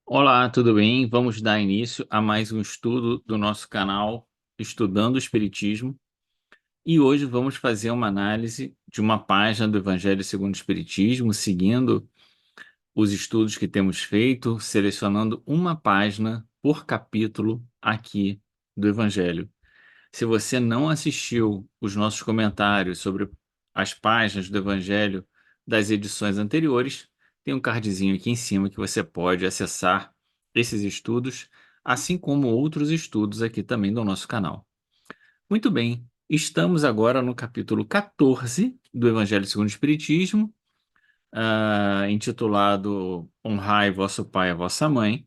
Olá, tudo bem? Vamos dar início a mais um estudo do nosso canal Estudando o Espiritismo. E hoje vamos fazer uma análise de uma página do Evangelho segundo o Espiritismo, seguindo os estudos que temos feito, selecionando uma página por capítulo aqui do Evangelho. Se você não assistiu os nossos comentários sobre as páginas do Evangelho das edições anteriores, tem um cardzinho aqui em cima que você pode acessar esses estudos, assim como outros estudos aqui também do nosso canal. Muito bem, estamos agora no capítulo 14 do Evangelho segundo o Espiritismo, intitulado Honrai vosso pai e a vossa mãe,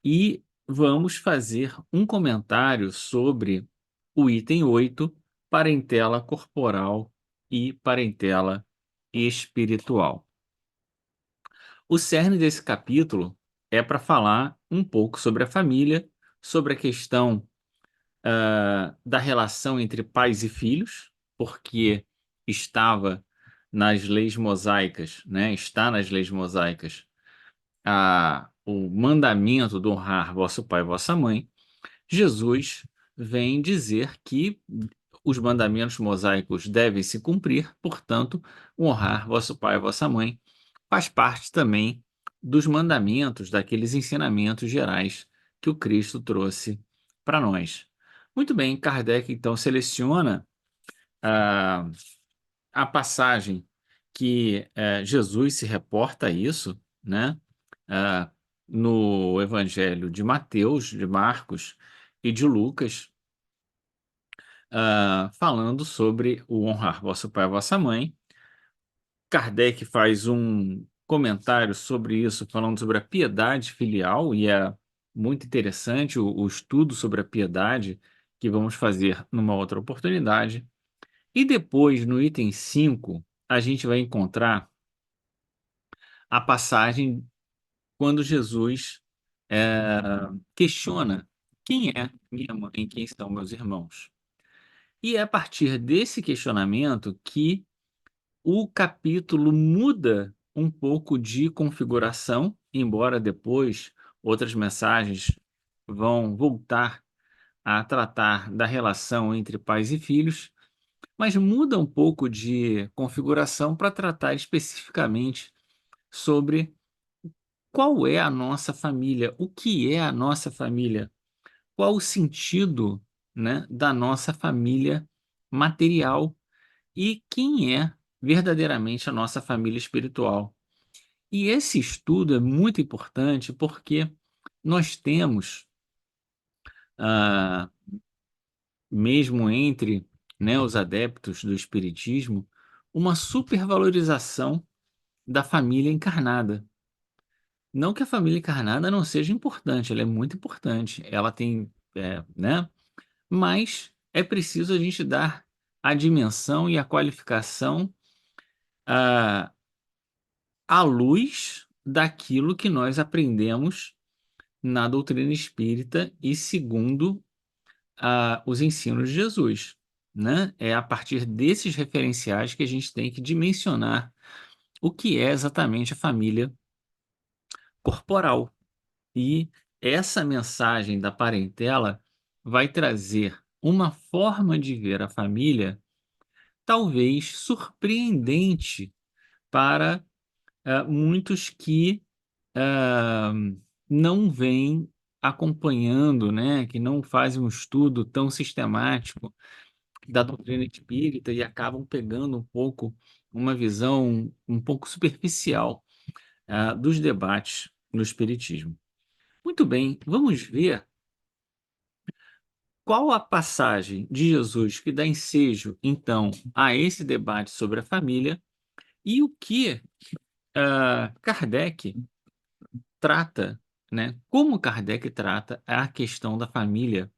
e vamos fazer um comentário sobre o item 8, parentela corporal e parentela espiritual. O cerne desse capítulo é para falar um pouco sobre a família, sobre a questão da relação entre pais e filhos, porque estava nas leis mosaicas, né? Está nas leis mosaicas o mandamento de honrar vosso pai e vossa mãe. Jesus vem dizer que os mandamentos mosaicos devem se cumprir, portanto, honrar vosso pai e vossa mãe faz parte também dos mandamentos, daqueles ensinamentos gerais que o Cristo trouxe para nós. Muito bem, Kardec então seleciona ah, a passagem que Jesus se reporta a isso, né? ah, no Evangelho de Mateus, de Marcos e de Lucas, falando sobre o honrar vosso pai e vossa mãe. Kardec faz um comentário sobre isso, falando sobre a piedade filial, e é muito interessante o estudo sobre a piedade que vamos fazer numa outra oportunidade. E depois, no item 5, a gente vai encontrar a passagem quando Jesus questiona quem é minha mãe, quem são meus irmãos. E é a partir desse questionamento que o capítulo muda um pouco de configuração, embora depois outras mensagens vão voltar a tratar da relação entre pais e filhos, mas muda um pouco de configuração para tratar especificamente sobre qual é a nossa família, o que é a nossa família, qual o sentido, né, da nossa família material e quem é verdadeiramente a nossa família espiritual. E esse estudo é muito importante porque nós temos, ah, mesmo entre, né, os adeptos do espiritismo, uma supervalorização da família encarnada. Não que a família encarnada não seja importante, ela é muito importante, ela tem, né? Mas é preciso a gente dar a dimensão e a qualificação ah, à luz daquilo que nós aprendemos na doutrina espírita e segundo os ensinos de Jesus, né? É a partir desses referenciais que a gente tem que dimensionar o que é exatamente a família corporal. E essa mensagem da parentela vai trazer uma forma de ver a família talvez surpreendente para muitos que ah, não vêm acompanhando, né, que não fazem um estudo tão sistemático da doutrina espírita e acabam pegando um pouco uma visão um pouco superficial dos debates no espiritismo. Muito bem, vamos ver qual a passagem de Jesus que dá ensejo, então, a esse debate sobre a família e o que Kardec trata, né? Como Kardec trata a questão da família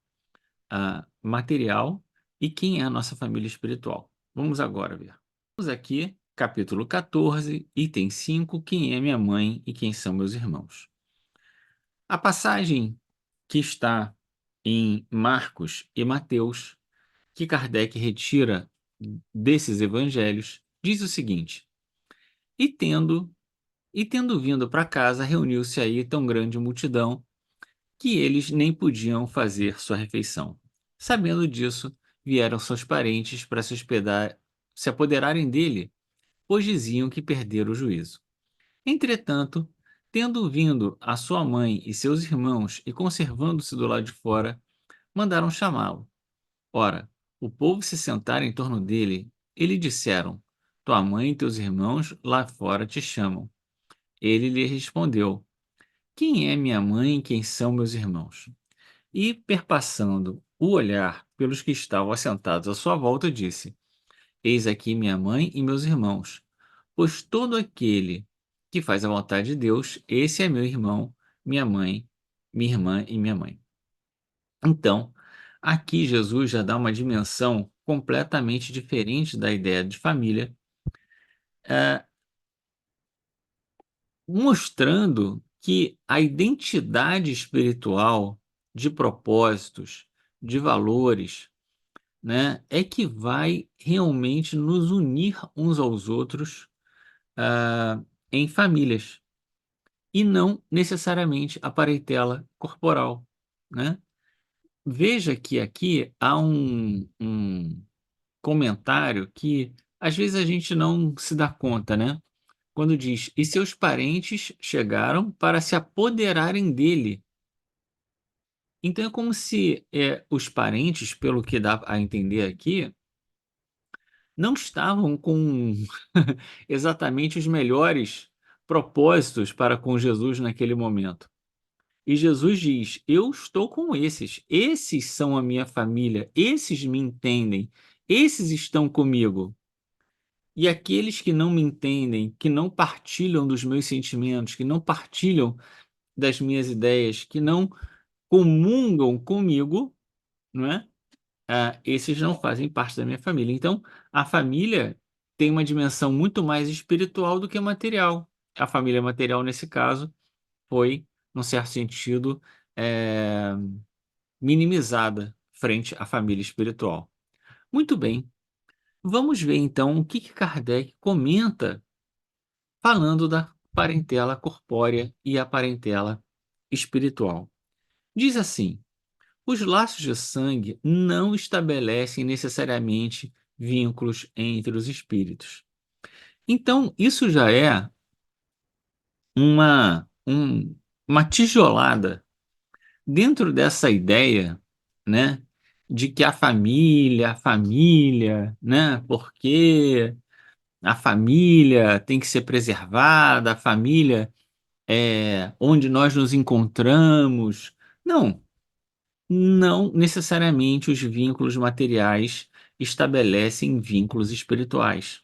material e quem é a nossa família espiritual. Vamos agora ver. Vamos aqui, capítulo 14, item 5, quem é minha mãe e quem são meus irmãos. A passagem que está em Marcos e Mateus, que Kardec retira desses evangelhos, diz o seguinte: E tendo E tendo vindo para casa, reuniu-se aí tão grande multidão que eles nem podiam fazer sua refeição. Sabendo disso, vieram seus parentes para se apoderarem dele, pois diziam que perdera o juízo. Entretanto, tendo vindo a sua mãe e seus irmãos e conservando-se do lado de fora, mandaram chamá-lo. Ora, o povo se sentara em torno dele e lhe disseram: Tua mãe e teus irmãos lá fora te chamam. Ele lhe respondeu: Quem é minha mãe e quem são meus irmãos? E, perpassando o olhar pelos que estavam assentados à sua volta, disse: Eis aqui minha mãe e meus irmãos. Pois todo aquele que faz a vontade de Deus, esse é meu irmão, minha mãe, minha irmã e minha mãe. Então, aqui Jesus já dá uma dimensão completamente diferente da ideia de família, eh, mostrando que a identidade espiritual de propósitos, de valores, né, é que vai realmente nos unir uns aos outros, ah, em famílias, e não necessariamente a parentela corporal, né? Veja que aqui há um comentário que às vezes a gente não se dá conta, né? Quando diz: "E seus parentes chegaram para se apoderarem dele". Então é como se, os parentes, pelo que dá a entender aqui, não estavam com exatamente os melhores propósitos para com Jesus naquele momento. E Jesus diz: Eu estou com esses são a minha família, esses me entendem, esses estão comigo. E aqueles que não me entendem, que não partilham dos meus sentimentos, que não partilham das minhas ideias, que não comungam comigo, não é? Esses não fazem parte da minha família. Então, a família tem uma dimensão muito mais espiritual do que material. A família material, nesse caso, foi, num certo sentido, eh, minimizada frente à família espiritual. Muito bem, vamos ver então o que Kardec comenta falando da parentela corpórea e a parentela espiritual. Diz assim: os laços de sangue não estabelecem necessariamente vínculos entre os espíritos. Então, isso já é uma, uma tijolada dentro dessa ideia, né, de que a família, né, porque a família tem que ser preservada, a família é onde nós nos encontramos. Não, não necessariamente os vínculos materiais estabelecem vínculos espirituais.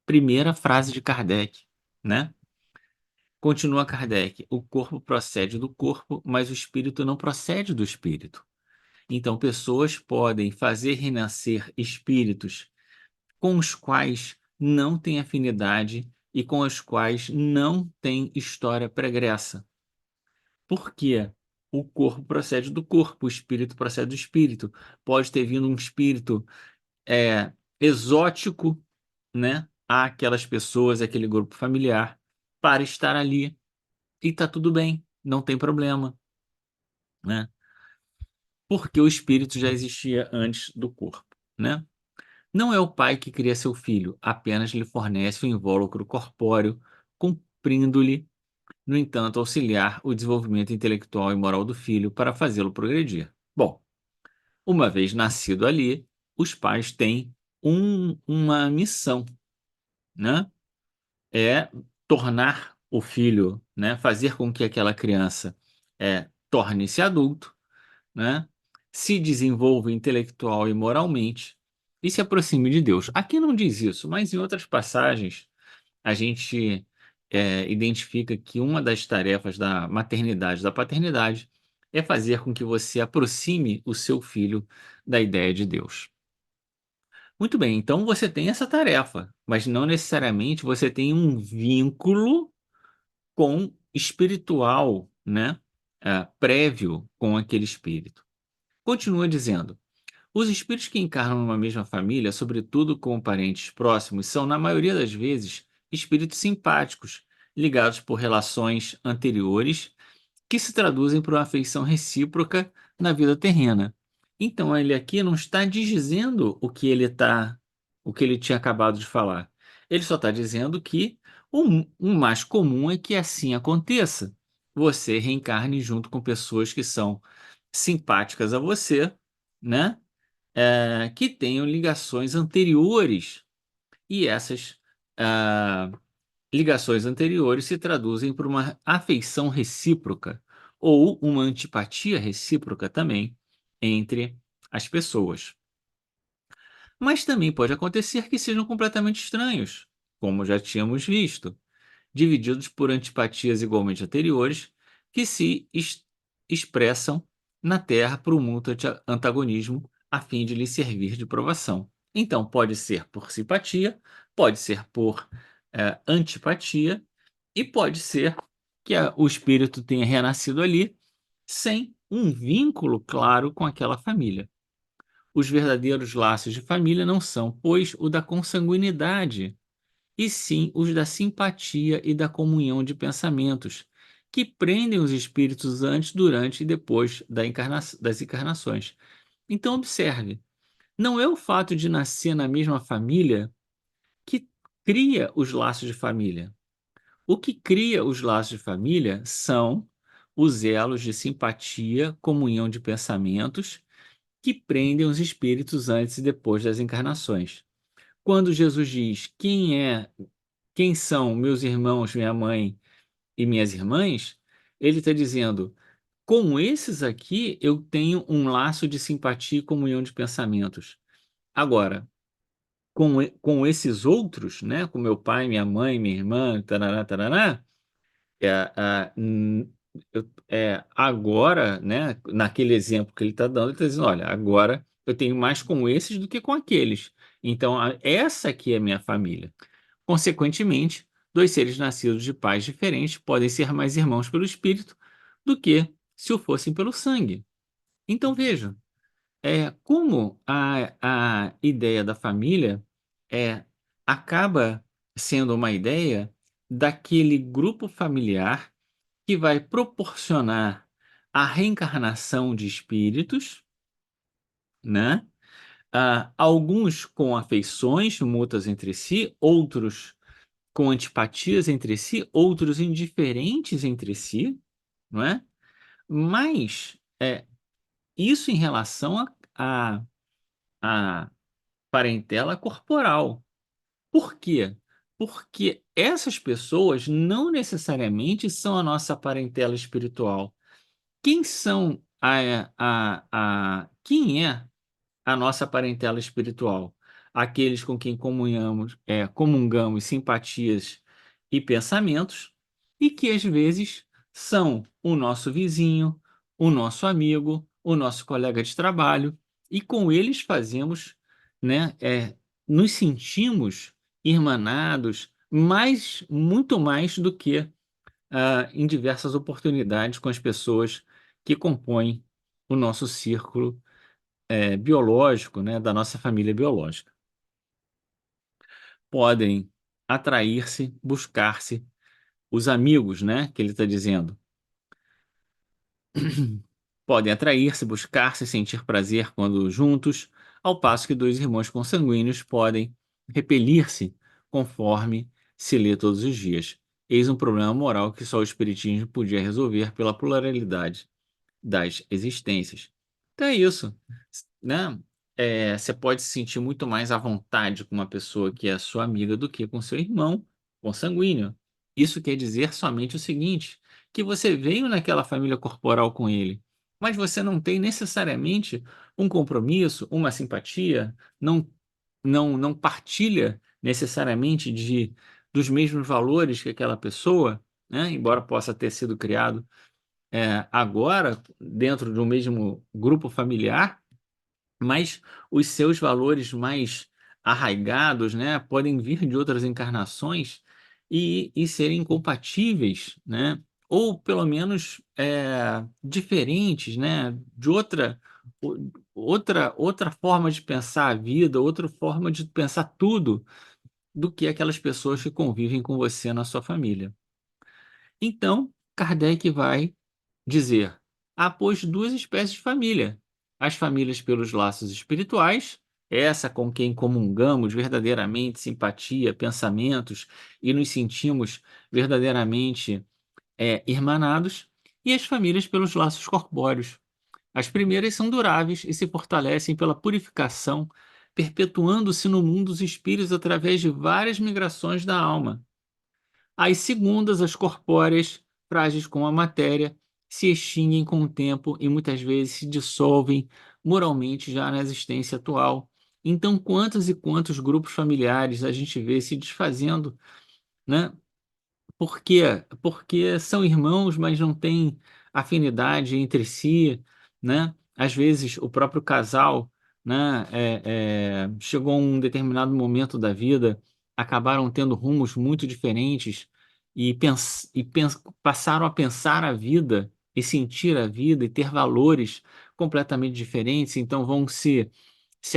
Primeira frase de Kardec, né? Continua Kardec: o corpo procede do corpo, mas o espírito não procede do espírito. Então, pessoas podem fazer renascer espíritos com os quais não têm afinidade e com os quais não têm história pregressa. Por quê? O corpo procede do corpo, o espírito procede do espírito. Pode ter vindo um espírito exótico, né, àquelas pessoas, àquele grupo familiar, para estar ali. E tá tudo bem, não tem problema, né? Porque o espírito já existia antes do corpo, né? Não é o pai que cria seu filho, apenas lhe fornece o invólucro corpóreo, cumprindo-lhe, no entanto, auxiliar o desenvolvimento intelectual e moral do filho para fazê-lo progredir. Bom, uma vez nascido ali, os pais têm uma missão, né? É tornar o filho, né? Fazer com que aquela criança torne-se adulto, né? Se desenvolva intelectual e moralmente e se aproxime de Deus. Aqui não diz isso, mas em outras passagens a gente identifica que uma das tarefas da maternidade, da paternidade, é fazer com que você aproxime o seu filho da ideia de Deus. Muito bem, então você tem essa tarefa, mas não necessariamente você tem um vínculo com espiritual, né? Prévio com aquele espírito. Continua dizendo: os espíritos que encarnam numa mesma família, sobretudo com parentes próximos, são, na maioria das vezes, espíritos simpáticos, ligados por relações anteriores que se traduzem por uma afeição recíproca na vida terrena. Então, ele aqui não está desdizendo o que ele tinha acabado de falar. Ele só está dizendo que o mais comum é que assim aconteça. Você reencarne junto com pessoas que são simpáticas a você, né? Que tenham ligações anteriores. E essas ah, ligações anteriores se traduzem por uma afeição recíproca ou uma antipatia recíproca também entre as pessoas. Mas também pode acontecer que sejam completamente estranhos, como já tínhamos visto, divididos por antipatias igualmente anteriores que se expressam na Terra por um mútuo antagonismo a fim de lhe servir de provação. Então, pode ser por simpatia, pode ser por antipatia, e pode ser que o espírito tenha renascido ali sem um vínculo claro com aquela família. Os verdadeiros laços de família não são, pois, o da consanguinidade, e sim os da simpatia e da comunhão de pensamentos, que prendem os espíritos antes, durante e depois das encarnações. Então, observe: não é o fato de nascer na mesma família que cria os laços de família. O que cria os laços de família são os elos de simpatia, comunhão de pensamentos, que prendem os espíritos antes e depois das encarnações. Quando Jesus diz quem são meus irmãos, minha mãe e minhas irmãs, ele está dizendo: com esses aqui eu tenho um laço de simpatia e comunhão de pensamentos. Agora, com esses outros, né, com meu pai, minha mãe, minha irmã, tarará, tarará, é, agora, né, naquele exemplo que ele está dando, ele está dizendo: olha, agora eu tenho mais com esses do que com aqueles. Então, essa aqui é a minha família. Consequentemente, dois seres nascidos de pais diferentes podem ser mais irmãos pelo espírito do que se o fossem pelo sangue. Então veja, como a ideia da família é, acaba sendo uma ideia daquele grupo familiar que vai proporcionar a reencarnação de espíritos, né? Alguns com afeições mútuas entre si, outros com antipatias entre si, outros indiferentes entre si, não é? Mas isso em relação à parentela corporal. Por quê? Porque essas pessoas não necessariamente são a nossa parentela espiritual. Quem são quem é a nossa parentela espiritual? Aqueles com quem comungamos simpatias e pensamentos, e que às vezes são o nosso vizinho, o nosso amigo, o nosso colega de trabalho, e com eles fazemos, né, nos sentimos irmanados, muito mais do que em diversas oportunidades com as pessoas que compõem o nosso círculo biológico, né, da nossa família biológica. Podem atrair-se, buscar-se, os amigos, né, que ele está dizendo, podem atrair-se, buscar-se, sentir prazer quando juntos, ao passo que dois irmãos consanguíneos podem repelir-se, conforme se lê todos os dias. Eis um problema moral que só o Espiritismo podia resolver pela pluralidade das existências. Então é isso, né? Você pode se sentir muito mais à vontade com uma pessoa que é sua amiga do que com seu irmão consanguíneo. Isso quer dizer somente o seguinte, que você veio naquela família corporal com ele, mas você não tem necessariamente um compromisso, uma simpatia, não partilha necessariamente dos mesmos valores que aquela pessoa, né? Embora possa ter sido criado agora dentro de um mesmo grupo familiar, mas os seus valores mais arraigados, né, podem vir de outras encarnações e serem incompatíveis, né, ou pelo menos diferentes, né, de outra forma de pensar a vida, outra forma de pensar tudo do que aquelas pessoas que convivem com você na sua família. Então, Kardec vai dizer: há, pois, duas espécies de família: as famílias pelos laços espirituais, essa com quem comungamos verdadeiramente simpatia, pensamentos e nos sentimos verdadeiramente irmanados, e as famílias pelos laços corpóreos. As primeiras são duráveis e se fortalecem pela purificação, perpetuando-se no mundo dos espíritos através de várias migrações da alma. As segundas, as corpóreas, frágeis como a matéria, se extinguem com o tempo e muitas vezes se dissolvem moralmente já na existência atual. Então, quantos e quantos grupos familiares a gente vê se desfazendo, né? Por quê? Porque são irmãos, mas não têm afinidade entre si, né? Às vezes o próprio casal, né, chegou a um determinado momento da vida, acabaram tendo rumos muito diferentes e passaram a pensar a vida e sentir a vida e ter valores completamente diferentes, então vão se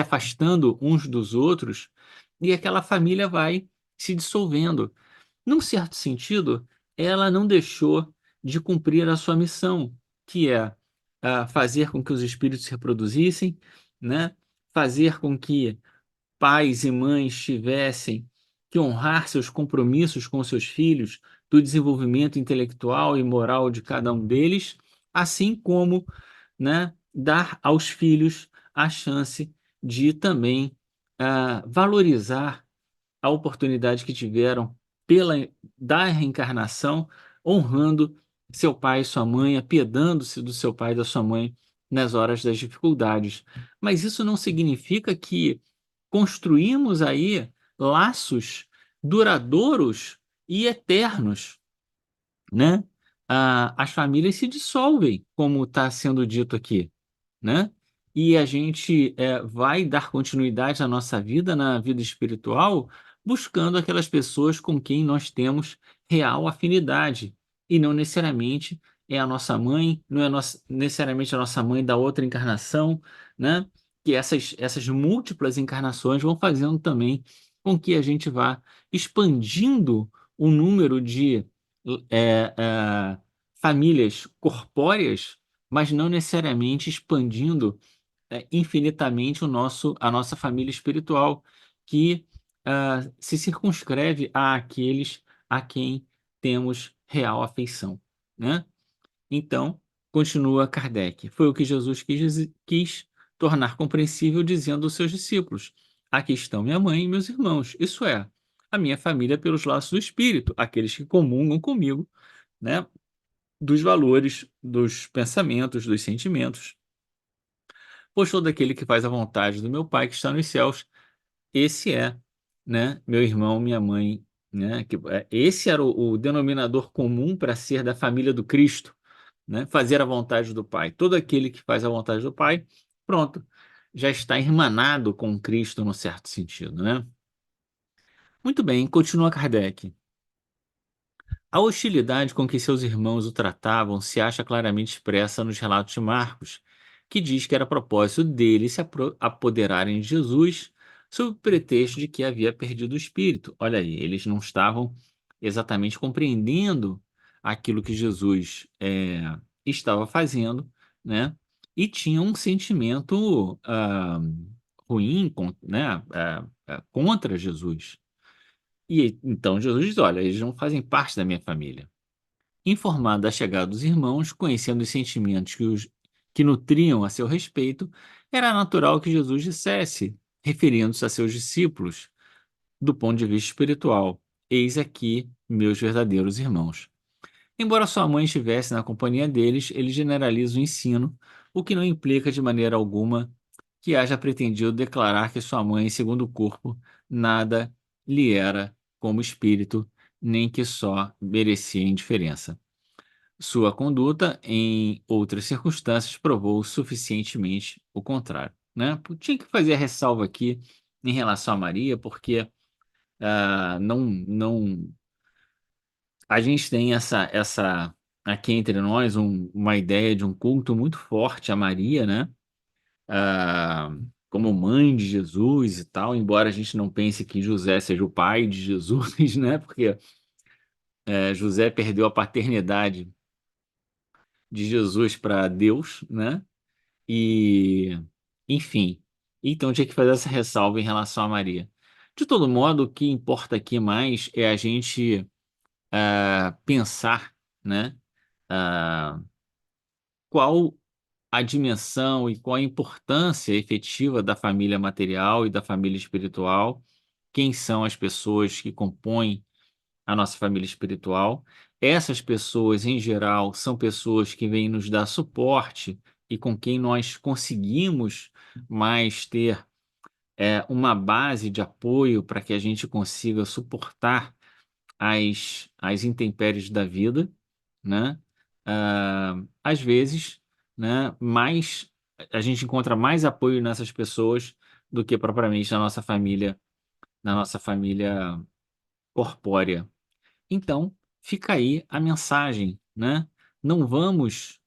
afastando uns dos outros e aquela família vai se dissolvendo. Num certo sentido, ela não deixou de cumprir a sua missão, que é fazer com que os espíritos se reproduzissem, né? Fazer com que pais e mães tivessem que honrar seus compromissos com seus filhos, do desenvolvimento intelectual e moral de cada um deles, assim como, né, dar aos filhos a chance de também valorizar a oportunidade que tiveram pela da reencarnação, honrando seu pai e sua mãe, apiedando-se do seu pai e da sua mãe nas horas das dificuldades. Mas isso não significa que construímos aí laços duradouros e eternos, né? As famílias se dissolvem, como está sendo dito aqui, né? E a gente vai dar continuidade à nossa vida, na vida espiritual, buscando aquelas pessoas com quem nós temos real afinidade, e não necessariamente é a nossa mãe, não é necessariamente a nossa mãe da outra encarnação, né? Que essas múltiplas encarnações vão fazendo também com que a gente vá expandindo o número de é, é, famílias corpóreas, mas não necessariamente expandindo infinitamente a nossa família espiritual, que se circunscreve àqueles a quem temos real afeição, né? Então, continua Kardec, foi o que Jesus quis tornar compreensível, dizendo aos seus discípulos: aqui estão minha mãe e meus irmãos, isso é, a minha família pelos laços do Espírito, aqueles que comungam comigo, né? Dos valores, dos pensamentos, dos sentimentos. Pois todo aquele que faz a vontade do meu Pai que está nos céus, esse é, né, meu irmão, minha mãe, né? Esse era o denominador comum para ser da família do Cristo, né? Fazer a vontade do Pai. Todo aquele que faz a vontade do Pai, pronto, já está irmanado com Cristo no certo sentido, né? Muito bem, continua Kardec. A hostilidade com que seus irmãos o tratavam se acha claramente expressa nos relatos de Marcos, que diz que era propósito deles se apoderarem de Jesus sob o pretexto de que havia perdido o espírito. Olha aí, eles não estavam exatamente compreendendo aquilo que Jesus estava fazendo, né? E tinham um sentimento ruim, né, contra Jesus. E então Jesus diz: olha, eles não fazem parte da minha família. Informado da chegada dos irmãos, conhecendo os sentimentos que nutriam a seu respeito, era natural que Jesus dissesse, referindo-se a seus discípulos, do ponto de vista espiritual: eis aqui meus verdadeiros irmãos. Embora sua mãe estivesse na companhia deles, ele generaliza o ensino, o que não implica de maneira alguma que haja pretendido declarar que sua mãe, segundo o corpo, nada lhe era como espírito, nem que só merecia indiferença. Sua conduta, em outras circunstâncias, provou suficientemente o contrário, né? Tinha que fazer a ressalva aqui em relação a Maria, porque não, a gente tem essa aqui entre nós uma ideia de um culto muito forte a Maria, né? ah, Como mãe de Jesus e tal, embora a gente não pense que José seja o pai de Jesus, né? Porque José perdeu a paternidade de Jesus para Deus, né? E, enfim, então tinha que fazer essa ressalva em relação a Maria. De todo modo, o que importa aqui mais é a gente pensar, né? ah, qual a dimensão e qual a importância efetiva da família material e da família espiritual, quem são as pessoas que compõem a nossa família espiritual. Essas pessoas, em geral, são pessoas que vêm nos dar suporte e com quem nós conseguimos mais ter uma base de apoio para que a gente consiga suportar as intempéries da vida, né? Às vezes, né, mais a gente encontra mais apoio nessas pessoas do que propriamente na nossa família corpórea. Então, fica aí a mensagem, né? Não vamos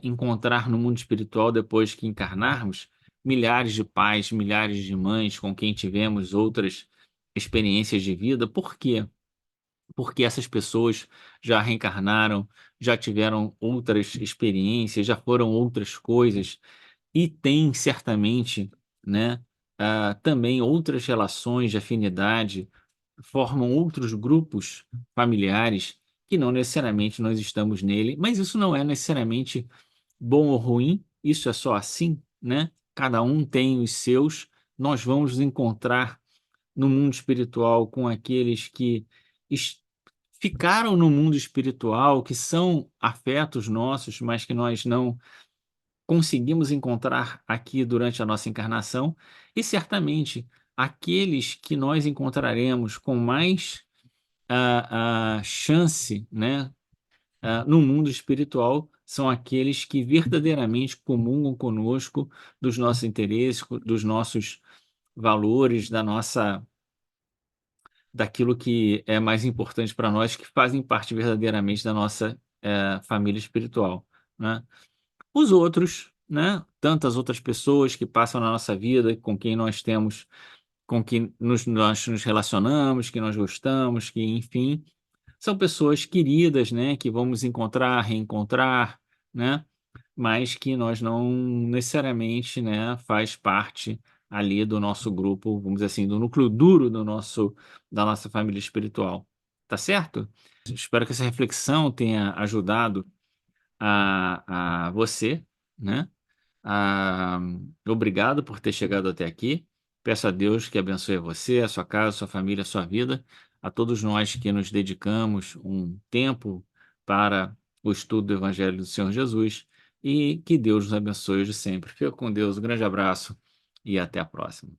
encontrar no mundo espiritual, depois que encarnarmos, milhares de pais, milhares de mães com quem tivemos outras experiências de vida. Por quê? Porque essas pessoas já reencarnaram, já tiveram outras experiências, já foram outras coisas e têm certamente, né, também outras relações de afinidade, formam outros grupos familiares que não necessariamente nós estamos nele, mas isso não é necessariamente bom ou ruim, isso é só assim, né? Cada um tem os seus, nós vamos nos encontrar no mundo espiritual com aqueles que es- ficaram no mundo espiritual, que são afetos nossos, mas que nós não conseguimos encontrar aqui durante a nossa encarnação, e certamente aqueles que nós encontraremos com mais a chance, né, no mundo espiritual, são aqueles que verdadeiramente comungam conosco dos nossos interesses, dos nossos valores, daquilo que é mais importante para nós, que fazem parte verdadeiramente da nossa família espiritual, né? Os outros, né? Tantas outras pessoas que passam na nossa vida, com quem nós temos, com quem nós nos relacionamos, que nós gostamos, que, enfim, são pessoas queridas, né? Que vamos encontrar, reencontrar, né? Mas que nós não necessariamente, né? Faz parte ali do nosso grupo, vamos dizer assim, do núcleo duro da nossa família espiritual. Tá certo? Espero que essa reflexão tenha ajudado a você, né? Ah, obrigado por ter chegado até aqui. Peço a Deus que abençoe você, a sua casa, a sua família, a sua vida, a todos nós que nos dedicamos um tempo para o estudo do Evangelho do Senhor Jesus e que Deus nos abençoe hoje e sempre. Fica com Deus, um grande abraço e até a próxima.